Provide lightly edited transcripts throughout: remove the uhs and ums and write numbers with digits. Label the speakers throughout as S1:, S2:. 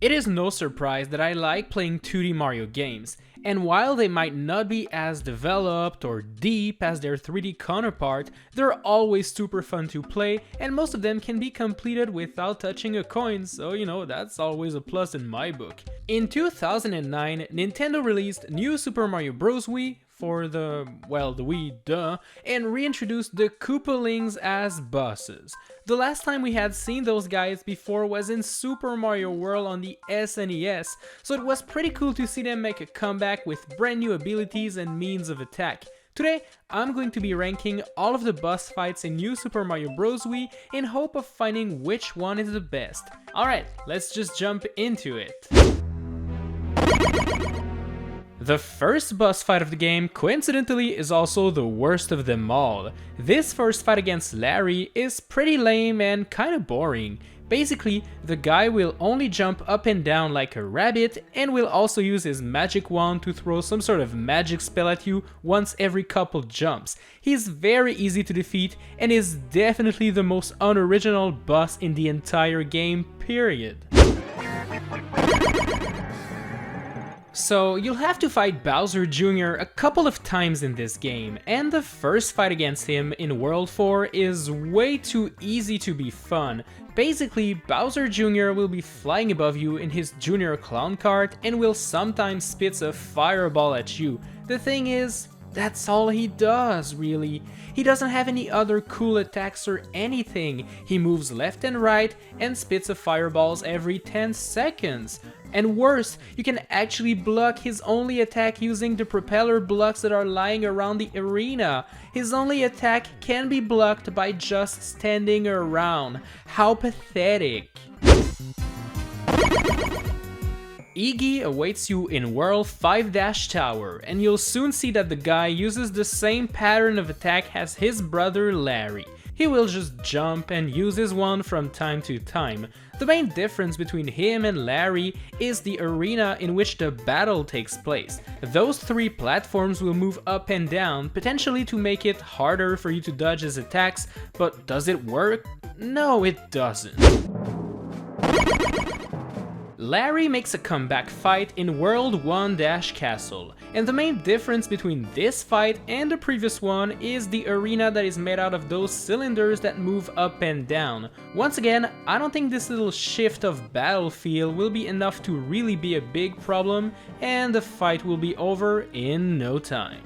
S1: It is no surprise that I like playing 2D Mario games, and while they might not be as developed or deep as their 3D counterpart, they're always super fun to play, and most of them can be completed without touching a coin, so that's always a plus in my book. In 2009, Nintendo released New Super Mario Bros. Wii for the Wii, and reintroduced the Koopalings as bosses. The last time we had seen those guys before was in Super Mario World on the SNES, so it was pretty cool to see them make a comeback with brand new abilities and means of attack. Today, I'm going to be ranking all of the boss fights in New Super Mario Bros. Wii in hope of finding which one is the best. Alright, let's just jump into it. The first boss fight of the game, coincidentally, is also the worst of them all. This first fight against Larry is pretty lame and kinda boring. Basically, the guy will only jump up and down like a rabbit and will also use his magic wand to throw some sort of magic spell at you once every couple jumps. He's very easy to defeat and is definitely the most unoriginal boss in the entire game, period. So you'll have to fight Bowser Jr. a couple of times in this game, and the first fight against him in World 4 is way too easy to be fun. Basically, Bowser Jr. will be flying above you in his Junior Clown Cart and will sometimes spit a fireball at you. The thing is, that's all he does, really. He doesn't have any other cool attacks or anything. He moves left and right and spits fireballs every 10 seconds. And worse, you can actually block his only attack using the propeller blocks that are lying around the arena. His only attack can be blocked by just standing around. How pathetic. Iggy awaits you in World 5-Tower, and you'll soon see that the guy uses the same pattern of attack as his brother Larry. He will just jump and use his wand from time to time. The main difference between him and Larry is the arena in which the battle takes place. Those three platforms will move up and down, potentially to make it harder for you to dodge his attacks, but does it work? No, it doesn't. Larry makes a comeback fight in World 1-Castle, and the main difference between this fight and the previous one is the arena that is made out of those cylinders that move up and down. Once again, I don't think this little shift of battlefield will be enough to really be a big problem, and the fight will be over in no time.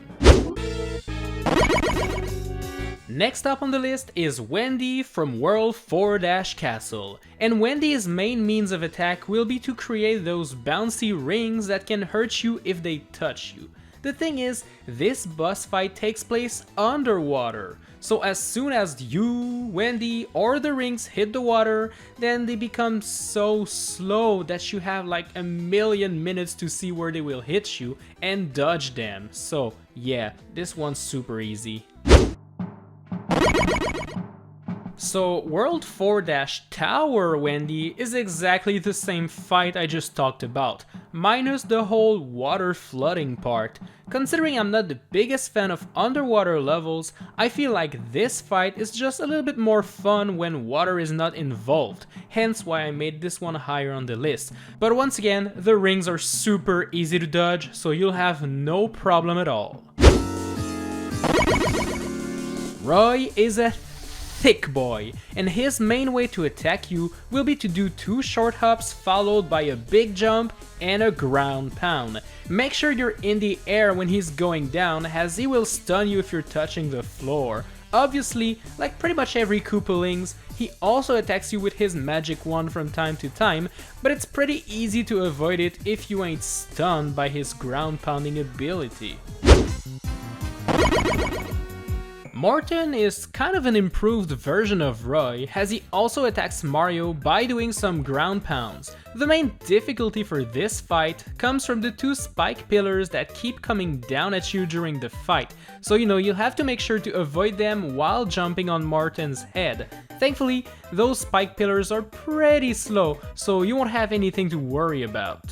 S1: Next up on the list is Wendy from World 4-Castle, and Wendy's main means of attack will be to create those bouncy rings that can hurt you if they touch you. The thing is, this boss fight takes place underwater, so as soon as you, Wendy, or the rings hit the water, then they become so slow that you have like a million minutes to see where they will hit you and dodge them. So yeah, this one's super easy. So World 4-Tower Wendy is exactly the same fight I just talked about, minus the whole water flooding part. Considering I'm not the biggest fan of underwater levels, I feel like this fight is just a little bit more fun when water is not involved, hence why I made this one higher on the list. But once again, the rings are super easy to dodge, so you'll have no problem at all. Roy is a thick boy, and his main way to attack you will be to do 2 short hops followed by a big jump and a ground pound. Make sure you're in the air when he's going down, as he will stun you if you're touching the floor. Obviously, like pretty much every Koopalings, he also attacks you with his magic wand from time to time, but it's pretty easy to avoid it if you ain't stunned by his ground pounding ability. Morton is kind of an improved version of Roy, as he also attacks Mario by doing some ground pounds. The main difficulty for this fight comes from the 2 spike pillars that keep coming down at you during the fight, so you'll have to make sure to avoid them while jumping on Morton's head. Thankfully, those spike pillars are pretty slow, so you won't have anything to worry about.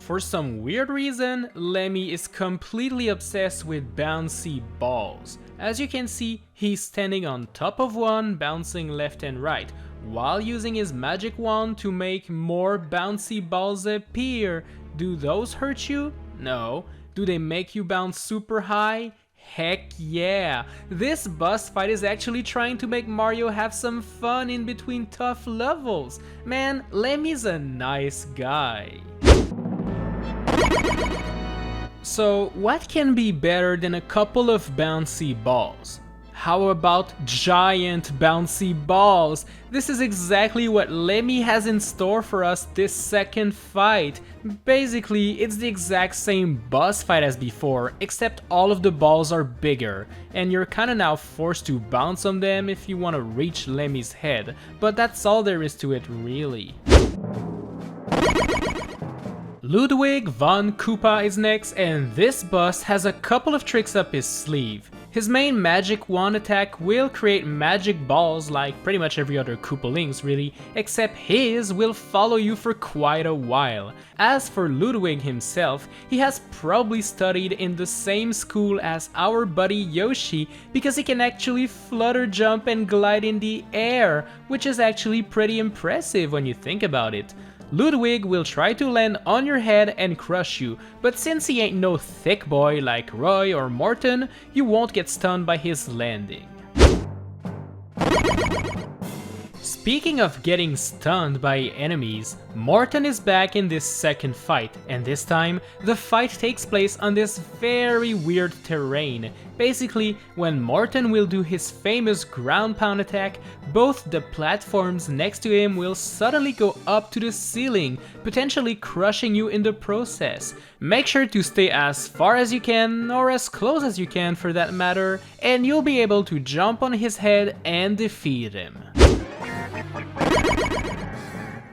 S1: For some weird reason, Lemmy is completely obsessed with bouncy balls. As you can see, he's standing on top of one, bouncing left and right. while using his magic wand to make more bouncy balls appear. Do those hurt you? No. Do they make you bounce super high? Heck yeah! This boss fight is actually trying to make Mario have some fun in between tough levels. Man, Lemmy's a nice guy. So, what can be better than a couple of bouncy balls? How about giant bouncy balls? This is exactly what Lemmy has in store for us this second fight. Basically, it's the exact same boss fight as before, except all of the balls are bigger, and you're kinda now forced to bounce on them if you wanna reach Lemmy's head, but that's all there is to it really. Ludwig von Koopa is next, and this boss has a couple of tricks up his sleeve. His main magic wand attack will create magic balls like pretty much every other Koopalings really, except his will follow you for quite a while. As for Ludwig himself, he has probably studied in the same school as our buddy Yoshi because he can actually flutter jump and glide in the air, which is actually pretty impressive when you think about it. Ludwig will try to land on your head and crush you, but since he ain't no thick boy like Roy or Morton, you won't get stunned by his landing. Speaking of getting stunned by enemies, Morton is back in this second fight, and this time, the fight takes place on this very weird terrain. Basically, when Morton will do his famous ground pound attack, both the platforms next to him will suddenly go up to the ceiling, potentially crushing you in the process. Make sure to stay as far as you can, or as close as you can for that matter, and you'll be able to jump on his head and defeat him.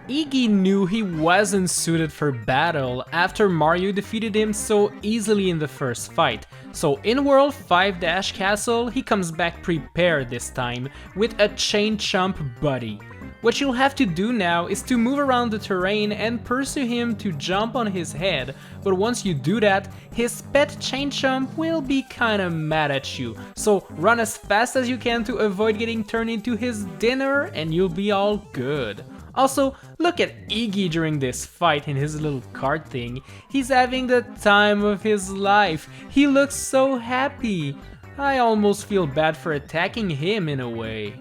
S1: Iggy knew he wasn't suited for battle after Mario defeated him so easily in the first fight, so in World 5- Castle he comes back prepared this time with a chain chomp buddy. What you'll have to do now is to move around the terrain and pursue him to jump on his head, but once you do that, his pet chain chomp will be kinda mad at you, so run as fast as you can to avoid getting turned into his dinner and you'll be all good. Also, look at Iggy during this fight in his little cart thing. He's having the time of his life. He looks so happy. I almost feel bad for attacking him in a way.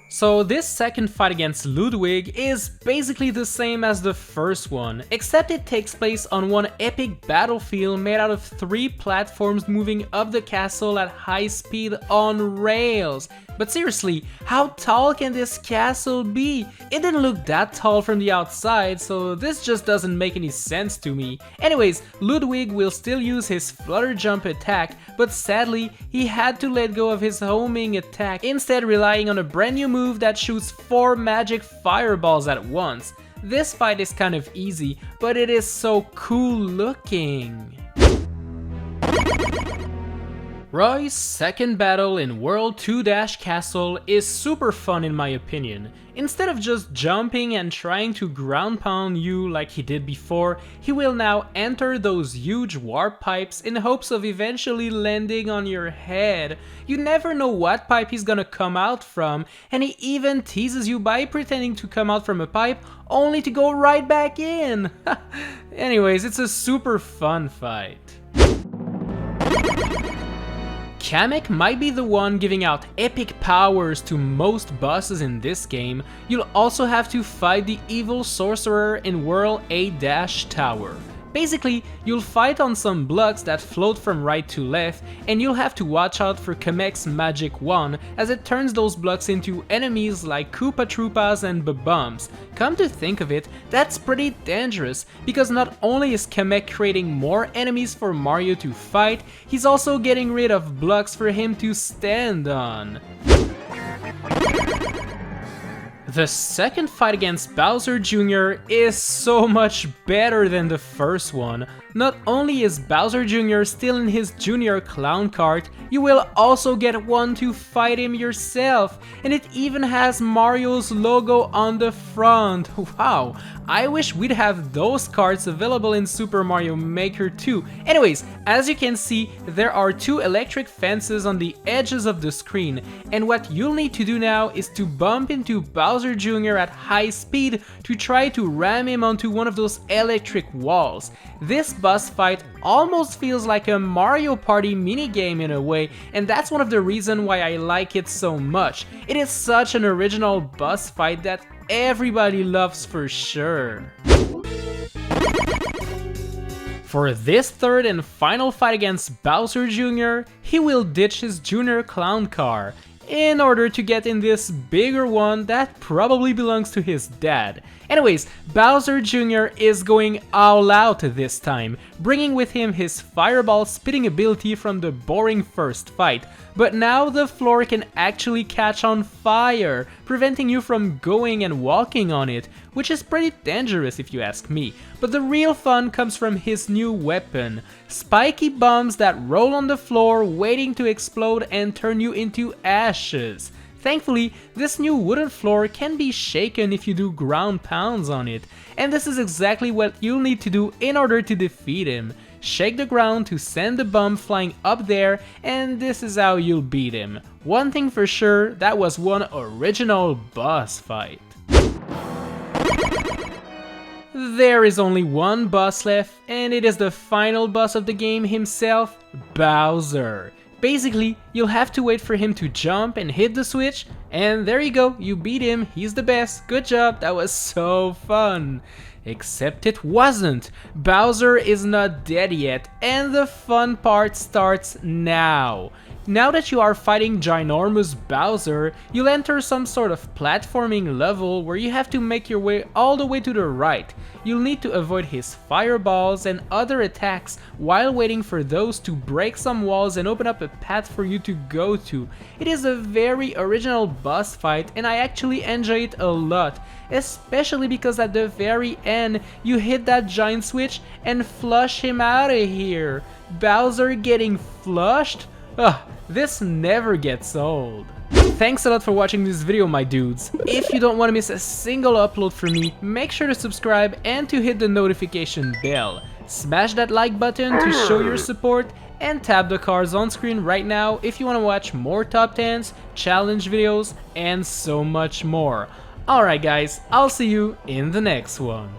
S1: So this second fight against Ludwig is basically the same as the first one, except it takes place on one epic battlefield made out of 3 platforms moving up the castle at high speed on rails. But seriously, how tall can this castle be? It didn't look that tall from the outside, so this just doesn't make any sense to me. Anyways, Ludwig will still use his flutter jump attack, but sadly, he had to let go of his homing attack, instead relying on a brand new move that shoots 4 magic fireballs at once. This fight is kind of easy, but it is so cool looking. Roy's second battle in World 2- Castle is super fun in my opinion. Instead of just jumping and trying to ground pound you like he did before, he will now enter those huge warp pipes in hopes of eventually landing on your head. You never know what pipe he's gonna come out from, and he even teases you by pretending to come out from a pipe only to go right back in. Anyways, it's a super fun fight. Kamek might be the one giving out epic powers to most bosses in this game. You'll also have to fight the evil sorcerer in World A- Tower. Basically, you'll fight on some blocks that float from right to left, and you'll have to watch out for Kamek's magic wand as it turns those blocks into enemies like Koopa Troopas and Babums. Come to think of it, that's pretty dangerous, because not only is Kamek creating more enemies for Mario to fight, he's also getting rid of blocks for him to stand on. The second fight against Bowser Jr. is so much better than the first one. Not only is Bowser Jr. still in his junior clown cart, you will also get one to fight him yourself, and it even has Mario's logo on the front. Wow, I wish we'd have those carts available in Super Mario Maker 2. Anyways, as you can see, there are two electric fences on the edges of the screen, and what you'll need to do now is to bump into Bowser Jr. at high speed to try to ram him onto one of those electric walls. This boss fight almost feels like a Mario Party minigame in a way, and that's one of the reasons why I like it so much. It is such an original boss fight that everybody loves for sure. For this third and final fight against Bowser Jr., he will ditch his junior clown car in order to get in this bigger one that probably belongs to his dad. Anyways, Bowser Jr. is going all out this time, bringing with him his fireball spitting ability from the boring first fight, but now the floor can actually catch on fire, preventing you from going and walking on it, which is pretty dangerous if you ask me. But the real fun comes from his new weapon, spiky bombs that roll on the floor waiting to explode and turn you into ashes. Thankfully, this new wooden floor can be shaken if you do ground pounds on it, and this is exactly what you'll need to do in order to defeat him. Shake the ground to send the bomb flying up there, and this is how you'll beat him. One thing for sure, that was one original boss fight. There is only one boss left, and it is the final boss of the game himself, Bowser. Basically, you'll have to wait for him to jump and hit the switch, and there you go, you beat him, he's the best, good job, that was so fun. Except it wasn't. Bowser is not dead yet, and the fun part starts now. Now that you are fighting ginormous Bowser, you'll enter some sort of platforming level where you have to make your way all the way to the right. You'll need to avoid his fireballs and other attacks while waiting for those to break some walls and open up a path for you to go to. It is a very original boss fight, and I actually enjoy it a lot, especially because at the very end you hit that giant switch and flush him out of here. Bowser getting flushed? Ugh, this never gets old. Thanks a lot for watching this video, my dudes. If you don't want to miss a single upload from me, make sure to subscribe and to hit the notification bell. Smash that like button to show your support, and tap the cards on screen right now if you want to watch more top 10s, challenge videos, and so much more. Alright guys, I'll see you in the next one.